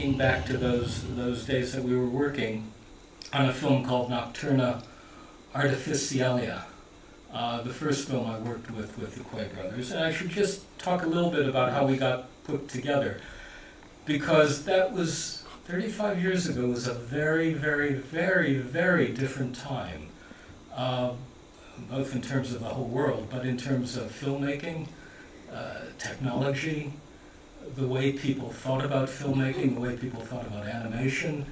thinking back to those days that we were working on a film called Nocturna Artificialia, the first film I worked with the Quay Brothers. And I should just talk a little bit about how we got put together, because that was 35 years ago. Was a very, very, very, very different time, both in terms of the whole world, but in terms of filmmaking, technology, the way people thought about filmmaking, the way people thought about animation,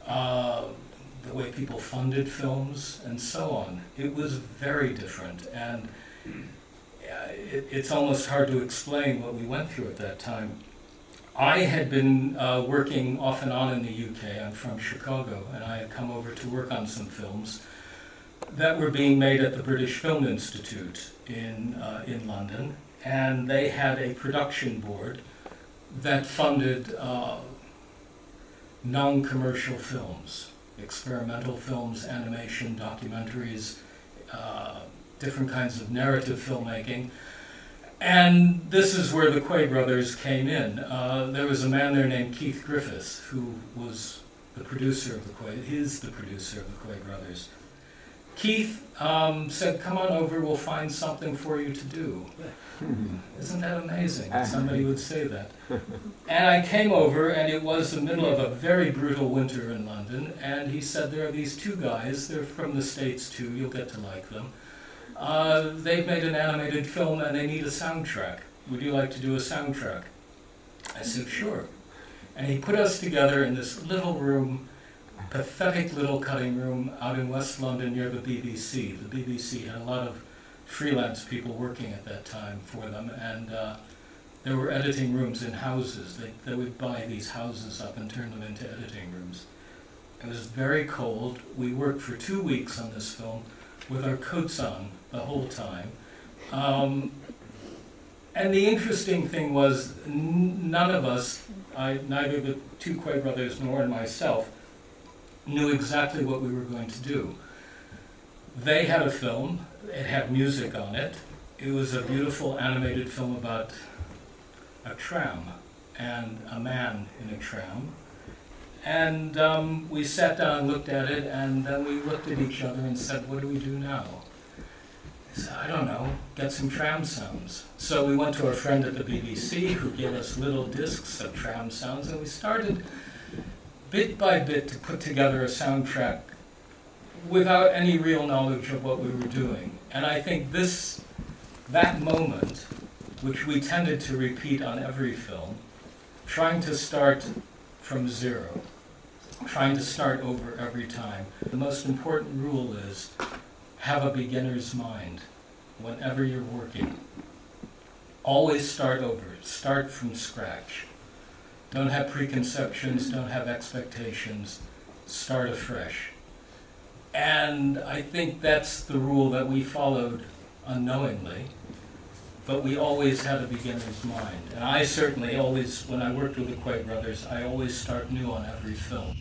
the way people funded films, and so on. It was very different, and it's almost hard to explain what we went through at that time. I had been working off and on in the UK. I'm from Chicago, and I had come over to work on some films that were being made at the British Film Institute in London, and they had a production board that funded non-commercial films, experimental films, animation, documentaries, different kinds of narrative filmmaking. And this is where the Quay Brothers came in. There was a man there named Keith Griffiths, who was the producer of the Quay, the producer of the Quay Brothers. Keith said, "Come on over, we'll find something for you to do." Isn't that amazing? Somebody would say that. And I came over, and it was the middle of a very brutal winter in London, and he said, "There are these two guys, they're from the States too, you'll get to like them. They've made an animated film and they need a soundtrack. Would you like to do a soundtrack?" I said, "Sure." And he put us together in this little room, pathetic little cutting room out in West London near the BBC. The BBC had a lot of freelance people working at that time for them, and there were editing rooms in houses. They would buy these houses up and turn them into editing rooms. It was very cold. We worked for 2 weeks on this film with our coats on the whole time. And the interesting thing was, none of us, neither the two Quay brothers nor myself, knew exactly what we were going to do. They had a film, it had music on it. It was a beautiful animated film about a tram and a man in a tram. And we sat down and looked at it, and then we looked at each other and said, "What do we do now?" I said, "I don't know, get some tram sounds." So we went to our friend at the BBC who gave us little discs of tram sounds, and we started bit by bit to put together a soundtrack without any real knowledge of what we were doing. And I think that moment, which we tended to repeat on every film, trying to start from zero, trying to start over every time. The most important rule is have a beginner's mind whenever you're working. Always start over, start from scratch. Don't have preconceptions, don't have expectations, start afresh. And I think that's the rule that we followed unknowingly, but we always had a beginner's mind. And I certainly always, when I worked with the Quay Brothers, I always start new on every film.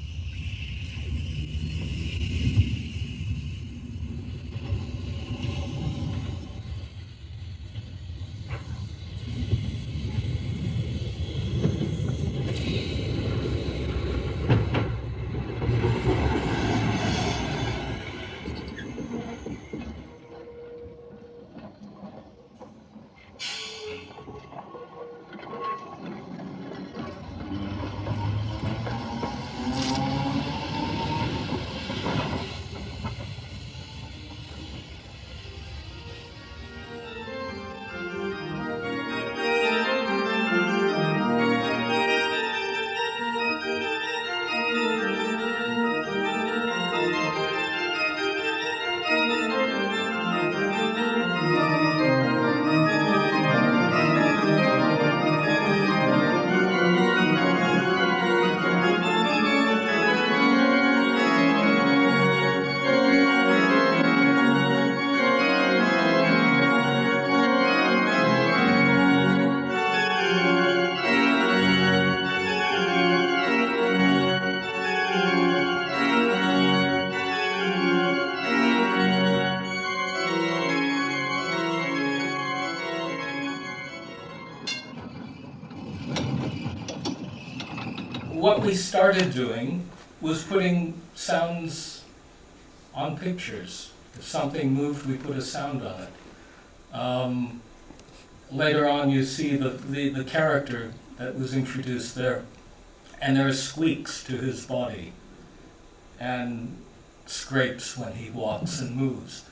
what we started doing was putting sounds on pictures. If something moved, we put a sound on it. Later on, you see the character that was introduced there, and there are squeaks to his body, and scrapes when he walks and moves.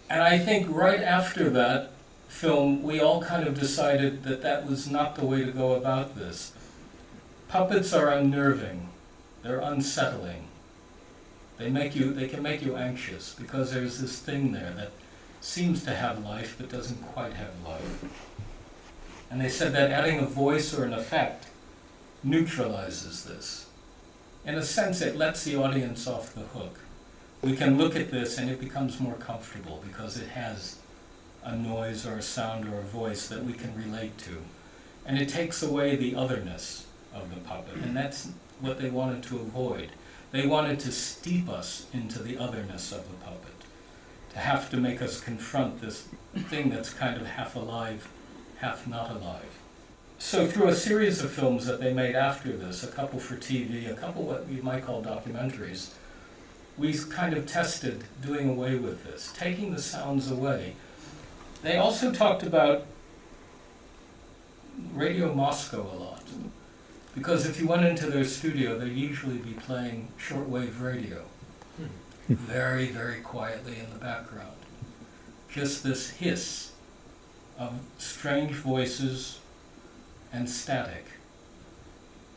And I think right after that film, we all kind of decided that that was not the way to go about this. Puppets are unnerving. They're unsettling. They can make you anxious because there's this thing there that seems to have life but doesn't quite have life. And they said that adding a voice or an effect neutralizes this. In a sense, it lets the audience off the hook. We can look at this and it becomes more comfortable because it has a noise or a sound or a voice that we can relate to. And it takes away the otherness of the puppet, and that's what they wanted to avoid. They wanted to steep us into the otherness of the puppet, to have to make us confront this thing that's kind of half alive, half not alive. So through a series of films that they made after this, a couple for TV, a couple what you might call documentaries, we kind of tested doing away with this, taking the sounds away. They also talked about Radio Moscow a lot, because if you went into their studio, they'd usually be playing shortwave radio, very, very quietly in the background. Just this hiss of strange voices and static.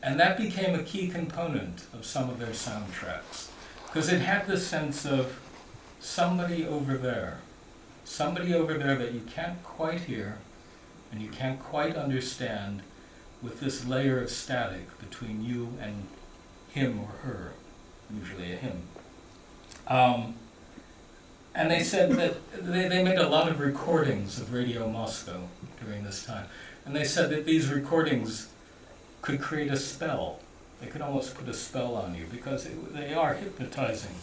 And that became a key component of some of their soundtracks, because it had this sense of somebody over there that you can't quite hear and you can't quite understand, with this layer of static between you and him or her, usually a him. And they said that they made a lot of recordings of Radio Moscow during this time. And they said that these recordings could create a spell. They could almost put a spell on you because they are hypnotizing.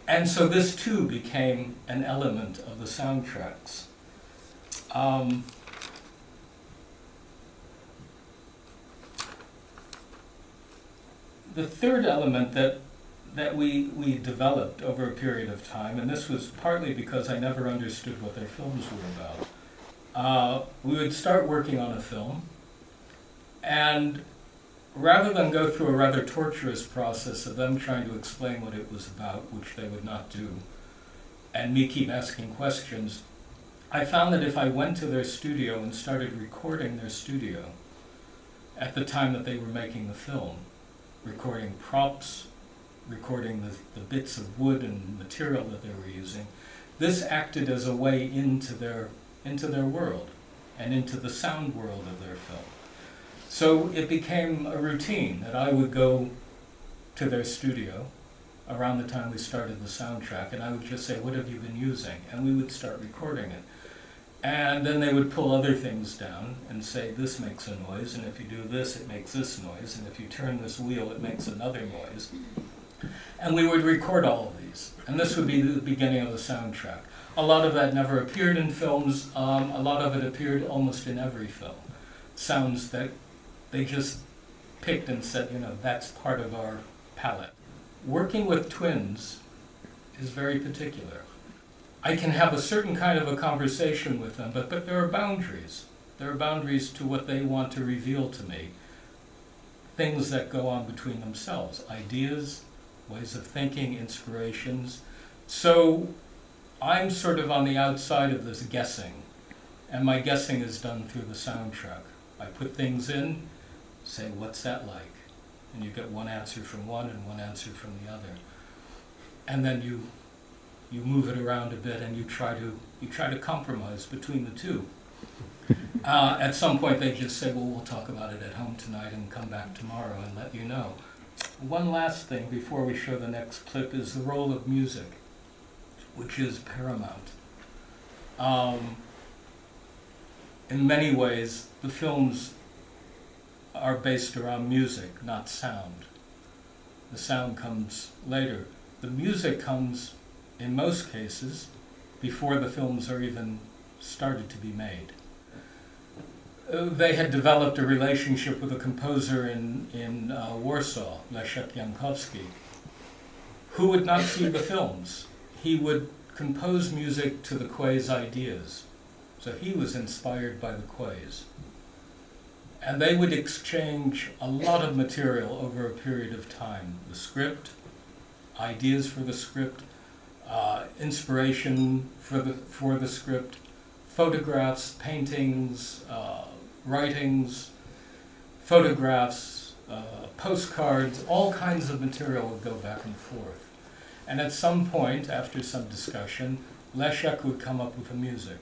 And so this too became an element of the soundtracks. The third element that we developed over a period of time, and this was partly because I never understood what their films were about, we would start working on a film, and rather than go through a rather torturous process of them trying to explain what it was about, which they would not do, and me keep asking questions, I found that if I went to their studio and started recording their studio at the time that they were making the film, recording props, recording the bits of wood and material that they were using, this acted as a way into their world and into the sound world of their film. So it became a routine that I would go to their studio around the time we started the soundtrack, and I would just say, what have you been using? And we would start recording it. And then they would pull other things down and say, this makes a noise, and if you do this, it makes this noise, and if you turn this wheel, it makes another noise. And we would record all of these, and this would be the beginning of the soundtrack. A lot of that never appeared in films. A lot of it appeared almost in every film. Sounds that they just picked and said, that's part of our palette. Working with twins is very particular. I can have a certain kind of a conversation with them, but there are boundaries. There are boundaries to what they want to reveal to me. Things that go on between themselves, ideas, ways of thinking, inspirations. So I'm sort of on the outside of this guessing, and my guessing is done through the soundtrack. I put things in, say, what's that like? And you get one answer from one and one answer from the other. And then you move it around a bit and you try to compromise between the two. At some point they just say, well, we'll talk about it at home tonight and come back tomorrow and let you know. One last thing before we show the next clip is the role of music, which is paramount. In many ways, the films are based around music, not sound. The sound comes later. The music comes, in most cases, before the films are even started to be made. they had developed a relationship with a composer in Warsaw, Leszek Jankowski, who would not see the films. He would compose music to the Quay's ideas. So he was inspired by the Quays. And they would exchange a lot of material over a period of time. The script, ideas for the script, inspiration for the script, photographs, paintings, writings, photographs, postcards, all kinds of material would go back and forth. And at some point, after some discussion, Leszek would come up with the music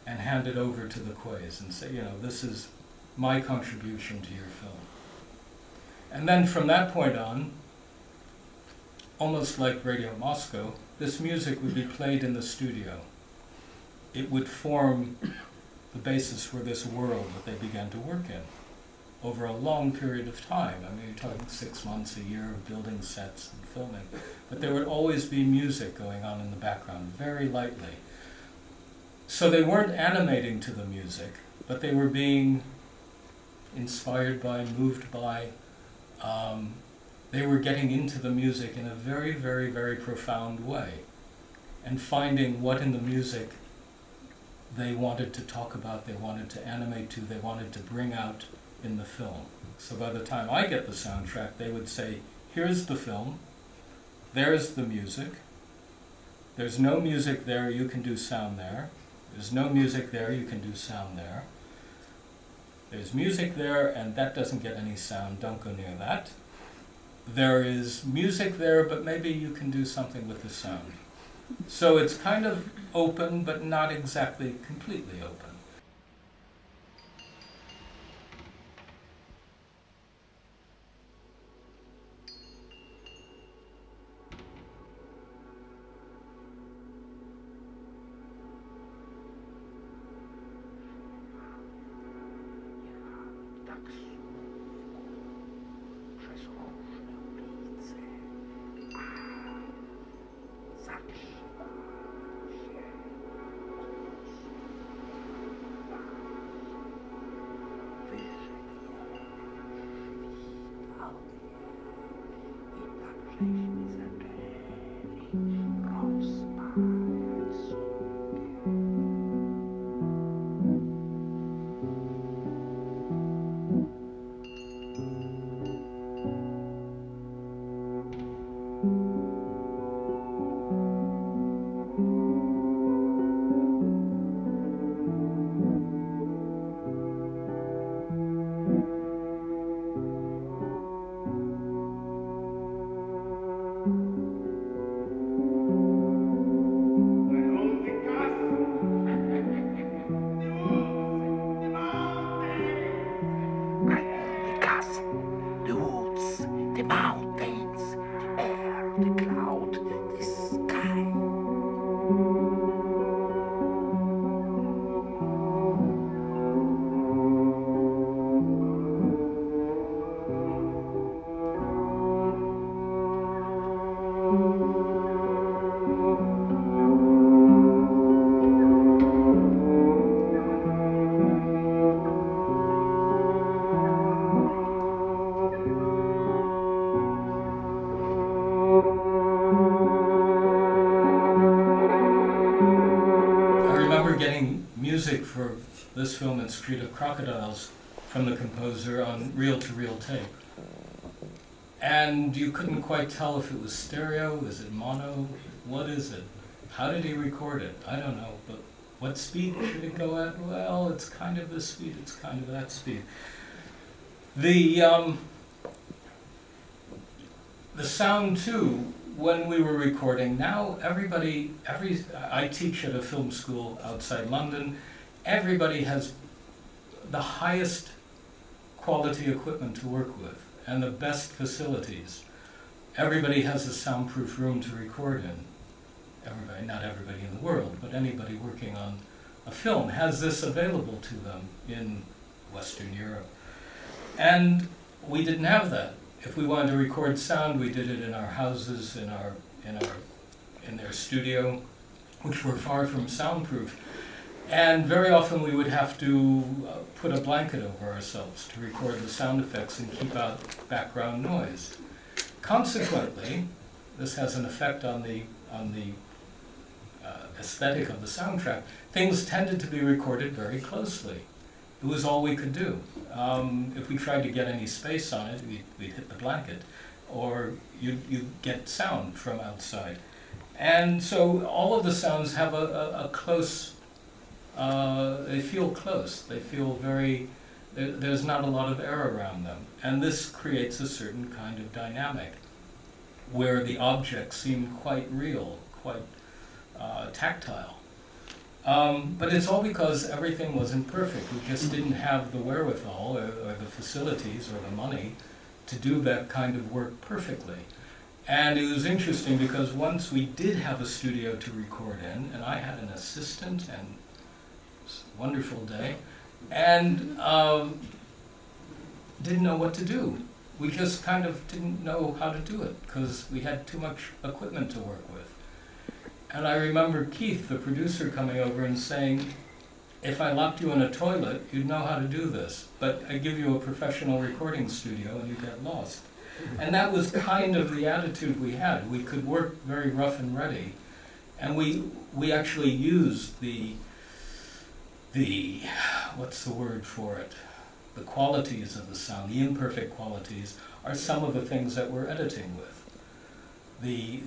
and hand it over to the Quays and say, this is my contribution to your film. And then from that point on, almost like Radio Moscow, this music would be played in the studio. It would form the basis for this world that they began to work in over a long period of time. I mean, you're talking 6 months, a year of building sets and filming. But there would always be music going on in the background, very lightly. So they weren't animating to the music, but they were being inspired by, moved by. They were getting into the music in a very, very, very profound way and finding what in the music they wanted to talk about, they wanted to animate to, they wanted to bring out in the film. So by the time I get the soundtrack, they would say, here's the film, there's the music, there's no music there, you can do sound there. There's no music there, you can do sound there. There's music there, and that doesn't get any sound, don't go near that. There is music there, but maybe you can do something with the sound. So it's kind of open, but not exactly completely open. Music for this film, Institut of Crocodiles, from the composer on reel-to-reel tape. And you couldn't quite tell if it was stereo, is it mono, what is it? How did he record it? I don't know, but what speed should it go at? Well, it's kind of this speed, it's kind of that speed. The sound too, when we were recording, now I teach at a film school outside London, everybody has the highest quality equipment to work with and the best facilities. Everybody has a soundproof room to record in. Everybody, not everybody in the world, but anybody working on a film has this available to them in Western Europe. And we didn't have that. If we wanted to record sound, we did it in our houses, in their studio, which were far from soundproof. And very often we would have to put a blanket over ourselves to record the sound effects and keep out background noise. Consequently, this has an effect on the aesthetic of the soundtrack. Things tended to be recorded very closely. It was all we could do. If we tried to get any space on it, we'd hit the blanket, or you'd get sound from outside. And so all of the sounds have a close, they feel close. They feel very, there's not a lot of air around them. And this creates a certain kind of dynamic where the objects seem quite real, quite tactile. But it's all because everything wasn't perfect. We just didn't have the wherewithal or the facilities or the money to do that kind of work perfectly. And it was interesting because once we did have a studio to record in, and I had an assistant, and it was a wonderful day, and didn't know what to do. We just kind of didn't know how to do it because we had too much equipment to work with. And I remember Keith, the producer, coming over and saying, if I locked you in a toilet, you'd know how to do this, but I give you a professional recording studio and you get lost. And that was kind of the attitude we had. We could work very rough and ready, and we actually used the what's the word for it? The qualities of the sound, the imperfect qualities, are some of the things that we're editing with. The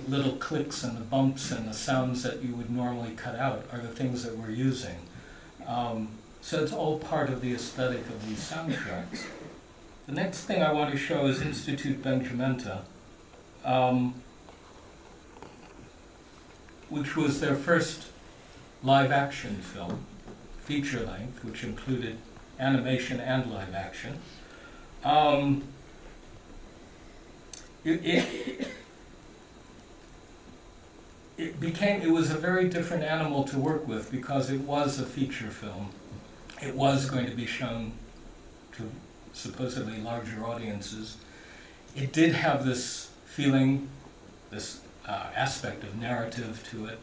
little clicks and the bumps and the sounds that you would normally cut out are the things that we're using. So it's all part of the aesthetic of these soundtracks. The next thing I want to show is Institut Benjamenta, which was their first live-action film, feature-length, which included animation and live-action. It was a very different animal to work with because it was a feature film. It was going to be shown to supposedly larger audiences. It did have this feeling, this aspect of narrative to it.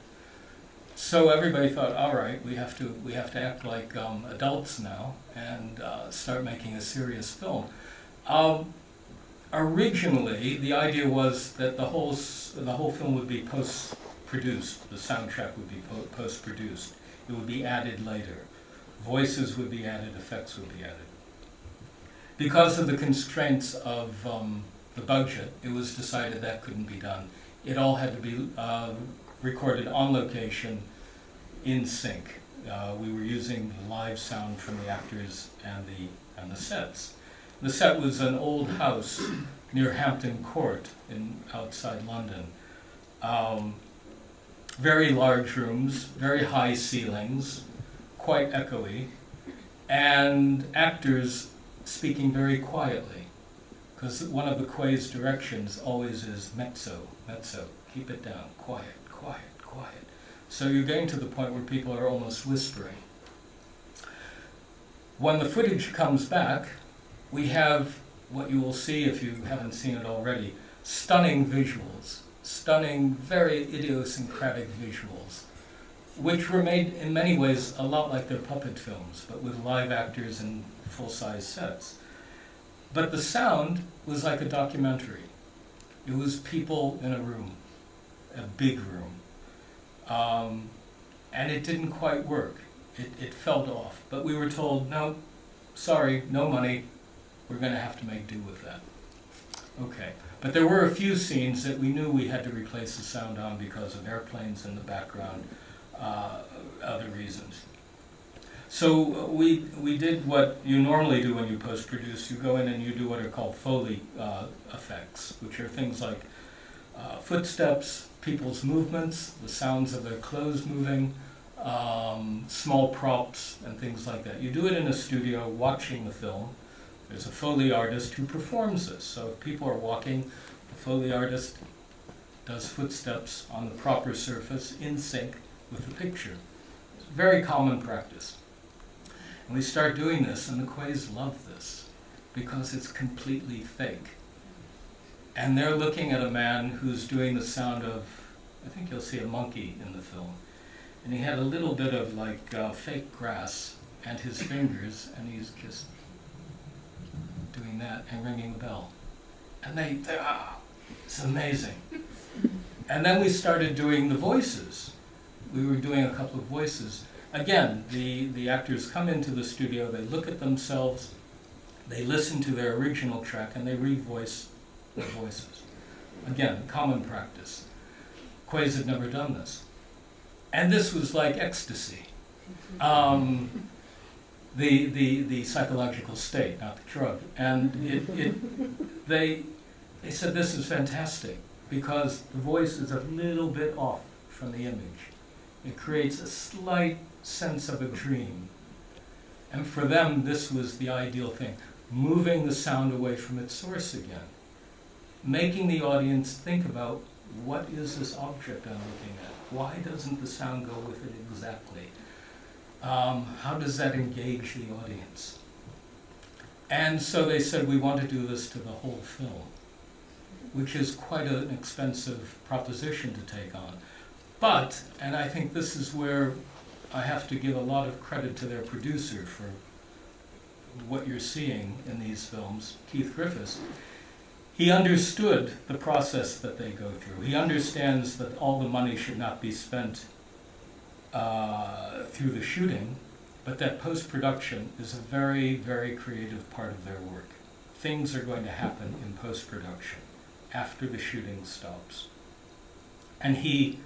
So everybody thought, all right, we have to act like adults now and start making a serious film. Originally, the idea was that the whole film would be post-produced. The soundtrack would be post-produced. It would be added later. Voices would be added, effects would be added. Because of the constraints of the budget, it was decided that couldn't be done. It all had to be recorded on location, in sync. We were using live sound from the actors and the sets. The set was an old house near Hampton Court outside London. Very large rooms, very high ceilings, quite echoey, and actors speaking very quietly, because one of the Quay's directions always is mezzo, mezzo, keep it down, quiet, quiet, quiet. So you're getting to the point where people are almost whispering. When the footage comes back, we have what you will see if you haven't seen it already, stunning visuals, stunning, very idiosyncratic visuals, which were made in many ways a lot like their puppet films, but with live actors and full-size sets. But the sound was like a documentary. It was people in a room, a big room. And it didn't quite work. It felt off. But we were told, no, sorry, no money. We're going to have to make do with that. Okay. But there were a few scenes that we knew we had to replace the sound on because of airplanes in the background, other reasons. So we did what you normally do when you post-produce. You go in and you do what are called Foley effects, which are things like footsteps, people's movements, the sounds of their clothes moving, small props, and things like that. You do it in a studio watching the film. There's a Foley artist who performs this. So if people are walking, the Foley artist does footsteps on the proper surface in sync with the picture. It's very common practice. And we start doing this, and the Quays love this because it's completely fake. And they're looking at a man who's doing the sound of, I think you'll see a monkey in the film. and he had a little bit of like fake grass and his fingers, and he's just doing that and ringing the bell. And it's amazing. And then we started doing the voices. We were doing a couple of voices. Again, the actors come into the studio, they look at themselves, they listen to their original track, and they re-voice their voices. Again, common practice. Quays had never done this. And this was like ecstasy. The psychological state, not the drug. And they said, this is fantastic, because the voice is a little bit off from the image. It creates a slight sense of a dream. And for them, this was the ideal thing. Moving the sound away from its source again. Making the audience think about, what is this object I'm looking at? Why doesn't the sound go with it exactly? How does that engage the audience? And so they said, we want to do this to the whole film, which is quite an expensive proposition to take on. But, and I think this is where I have to give a lot of credit to their producer for what you're seeing in these films, Keith Griffiths. He understood the process that they go through. He understands that all the money should not be spent through the shooting, but that post-production is a very, very creative part of their work. Things are going to happen in post-production after the shooting stops. And he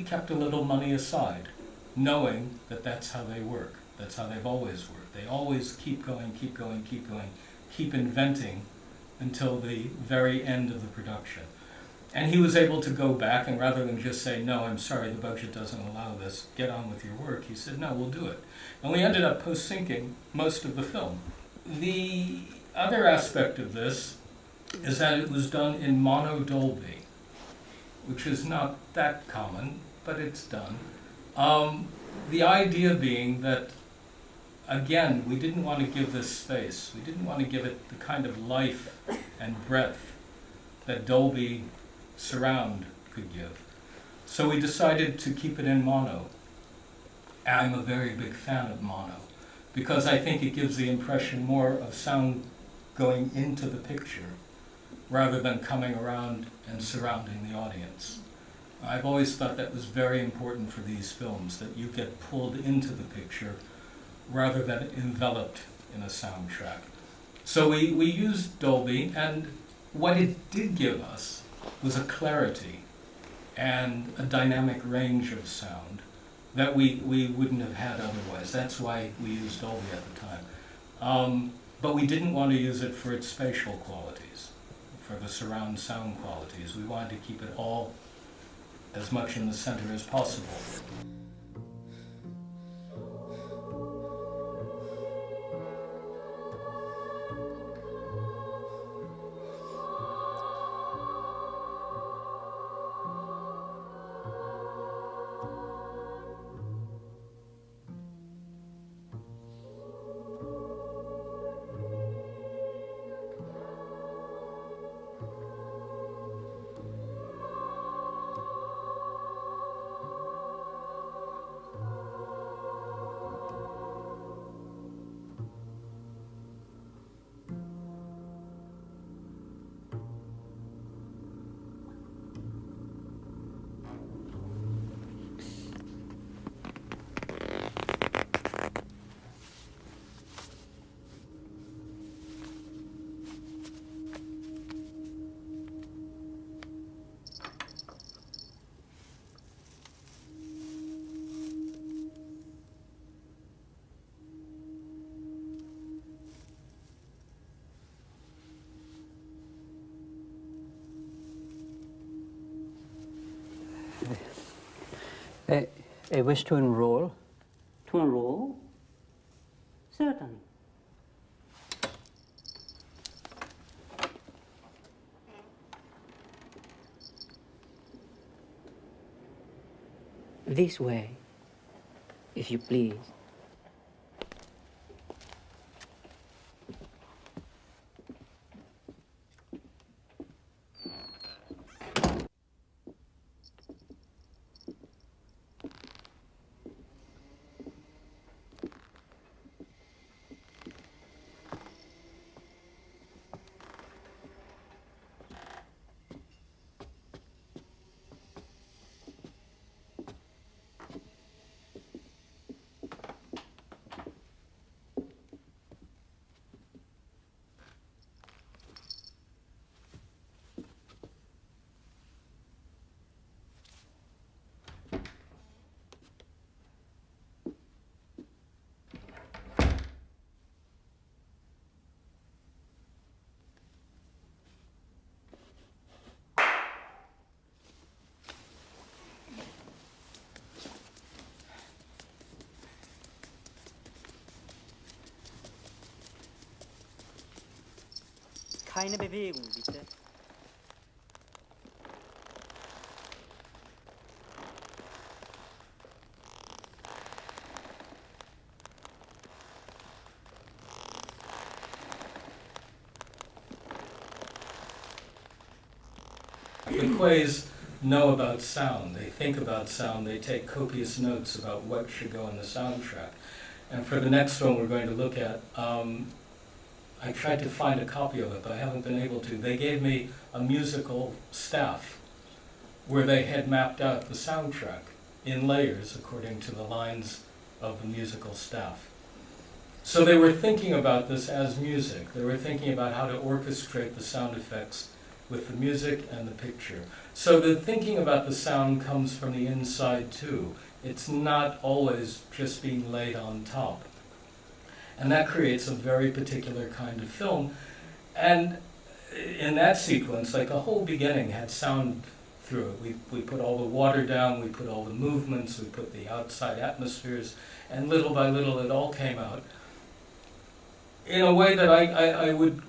kept a little money aside, knowing that that's how they work. That's how they've always worked. They always keep going, keep going, keep going, keep inventing until the very end of the production. And he was able to go back, and rather than just say, no, I'm sorry, the budget doesn't allow this, get on with your work, he said, no, we'll do it. And we ended up post-syncing most of the film. The other aspect of this is that it was done in mono Dolby, which is not that common, but it's done. The idea being that, again, we didn't want to give this space. We didn't want to give it the kind of life and breadth that Dolby Surround could give. So we decided to keep it in mono. I'm a very big fan of mono, because I think it gives the impression more of sound going into the picture rather than coming around and surrounding the audience. I've always thought that was very important for these films, that you get pulled into the picture rather than enveloped in a soundtrack. So we used Dolby, and what it did give us was a clarity and a dynamic range of sound that we wouldn't have had otherwise. That's why we used Dolby at the time. But we didn't want to use it for its spatial qualities, for the surround sound qualities. We wanted to keep it all as much in the center as possible. I wish to enroll. To enroll? Certainly. This way, if you please. Keine Bewegung, bitte. The Quays know about sound. They think about sound. They take copious notes about what should go in the soundtrack. And for the next film we're going to look at, I tried to find a copy of it, but I haven't been able to. They gave me a musical staff where they had mapped out the soundtrack in layers according to the lines of the musical staff. So they were thinking about this as music. They were thinking about how to orchestrate the sound effects with the music and the picture. So the thinking about the sound comes from the inside too. It's not always just being laid on top. And that creates a very particular kind of film. And in that sequence, like the whole beginning had sound through it. We put all the water down, we put all the movements, we put the outside atmospheres, and little by little it all came out. In a way that I would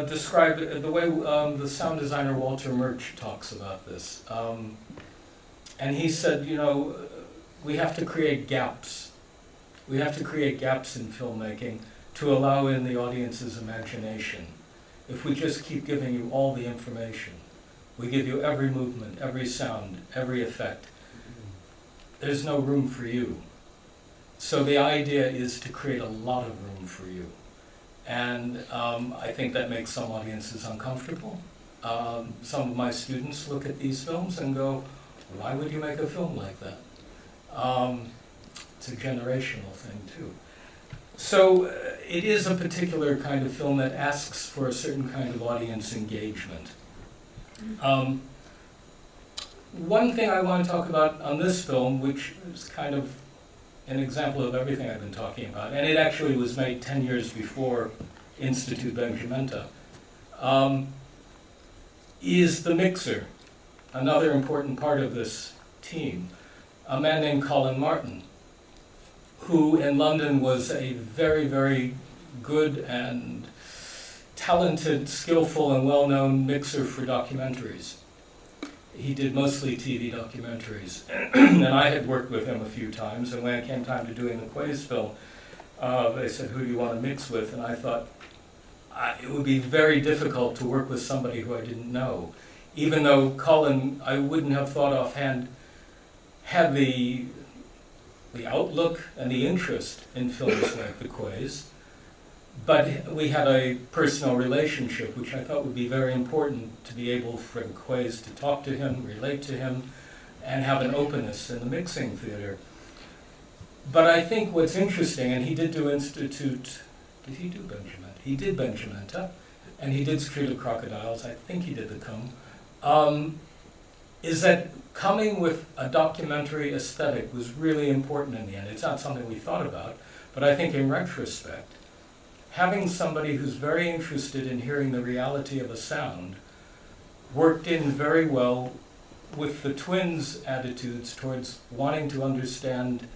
describe it, the way the sound designer Walter Murch talks about this. And he said, you know, we have to create gaps. We have to create gaps in filmmaking to allow in the audience's imagination. If we just keep giving you all the information, we give you every movement, every sound, every effect, there's no room for you. So the idea is to create a lot of room for you. And I think that makes some audiences uncomfortable. Some of my students look at these films and go, why would you make a film like that? It's a generational thing too. So it is a particular kind of film that asks for a certain kind of audience engagement. One thing I want to talk about on this film, which is kind of an example of everything I've been talking about, and it actually was made 10 years before Institut Benjamenta, is the mixer, another important part of this team. A man named Colin Martin, who in London was a very, very good and talented, skillful, and well-known mixer for documentaries. He did mostly TV documentaries, and I had worked with him a few times, and when it came time to doing the Quays film, they said, who do you want to mix with? And I thought, it would be very difficult to work with somebody who I didn't know. Even though Colin, I wouldn't have thought offhand, had the outlook and the interest in films like the Quays, but we had a personal relationship, which I thought would be very important to be able for the Quays to talk to him, relate to him, and have an openness in the mixing theater. But I think what's interesting, and he did do Institut, did he do Benjamenta? He did Benjamenta, and he did Street of Crocodiles, I think he did The Comb, is that coming with a documentary aesthetic was really important in the end. It's not something we thought about, but I think in retrospect, having somebody who's very interested in hearing the reality of a sound worked in very well with the twins' attitudes towards wanting to understand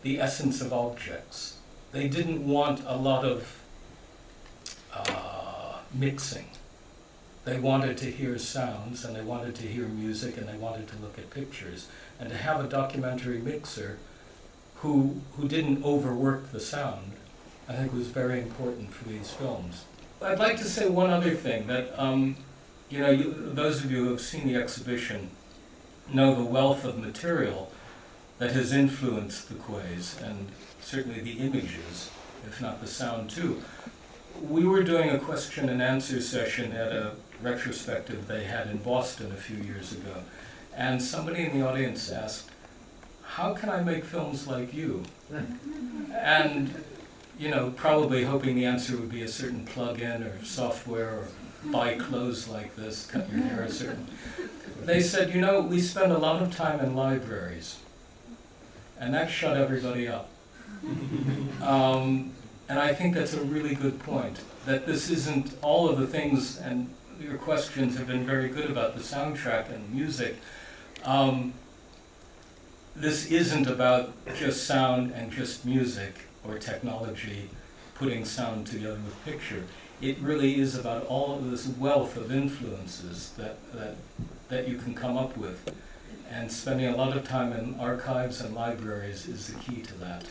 the essence of objects. They didn't want a lot of mixing. They wanted to hear sounds, and they wanted to hear music, and they wanted to look at pictures. And to have a documentary mixer who didn't overwork the sound, I think was very important for these films. I'd like to say one other thing, that those of you who have seen the exhibition know the wealth of material that has influenced the Quays, and certainly the images, if not the sound too. We were doing a question and answer session at a retrospective they had in Boston a few years ago, and somebody in the audience asked, how can I make films like you? And probably hoping the answer would be a certain plug-in or software or buy clothes like this, cut your hair a certain. They said, we spend a lot of time in libraries, and that shut everybody up. And I think that's a really good point, that this isn't all of the things, and your questions have been very good about the soundtrack and music. This isn't about just sound and just music or technology. putting sound together with picture. It really is about all of this wealth of influences that you can come up with. And spending a lot of time in archives and libraries is the key to that.